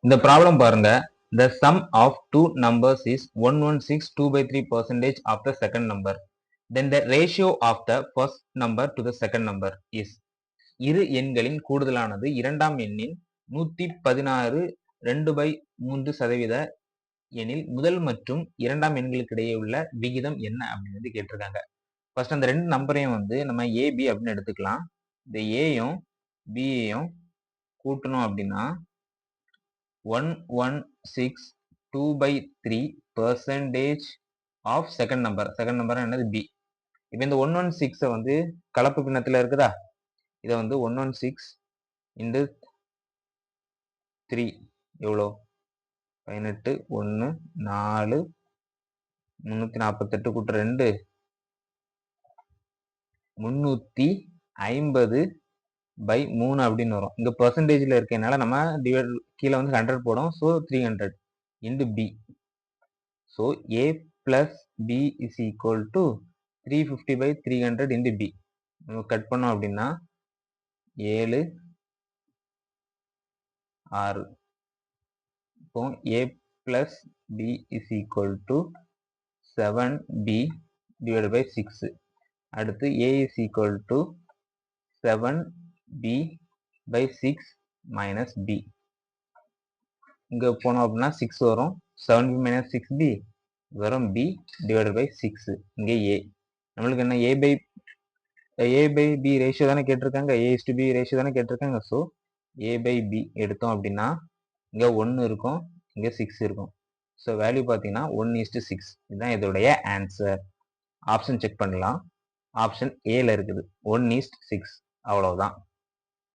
இந்த ப்ராப்ளம் பாருங்க. The sum of two numbers is 116 2/3% of the second number. Then the ratio of the first number to the second number is. இரு எண்களின் கூடுதலானது இரண்டாம் எண்ணின் 116 2/3% எனில் முதல் மற்றும் இரண்டாம் எண்களுக்கு இடையே உள்ள விகிதம் என்ன அப்படின்னு வந்து கேட்டிருக்காங்க. ஃபர்ஸ்ட் அந்த ரெண்டு நம்பரையும் வந்து நம்ம ஏபி அப்படின்னு எடுத்துக்கலாம். இந்த ஏயும் பியையும் கூட்டணும் அப்படின்னா 116 2/3% of second number. Second number என்னது பி. இப்போ இந்த 116 வந்து கலப்பு பின்னத்துல இருக்குதா, இதை வந்து 116 இன்டு 3 எவ்வளோ 18 1 4 348 கூட்ட 2 350/3 அப்படின்னு வரும். இங்க பெர்சன்டேஜ்ல இருக்கனால நம்ம டிவைட் கீழே வந்து 100 போடும். So 300 into B. So A plus B is equal to 350/300 into B. நம்ம கட் பண்ணோம் அப்படின்னா 7 6. இப்போ A plus B is equal to 7b divided by 6. அடுத்து a is equal to 7b by 6 minus b. இங்க போனோம் அப்படின்னா 6 வரும். 7b minus 6b வரும் b divided by 6. இங்க a. நம்மளுக்கு என்ன a by b ரேஷியோ தானே கேட்டிருக்காங்க. a is to b ratio தானே கேட்டிருக்காங்க. ஸோ a by b எடுத்தோம் அப்படின்னா இங்க 1 இருக்கும், இங்க 6 இருக்கும். ஸோ வேல்யூ பார்த்தீங்கன்னா 1:6. இதுதான் இதோடைய ஆன்சர். ஆப்ஷன் செக் பண்ணலாம். ஆப்ஷன் ஏல இருக்குது 1:6. அவ்வளவுதான்.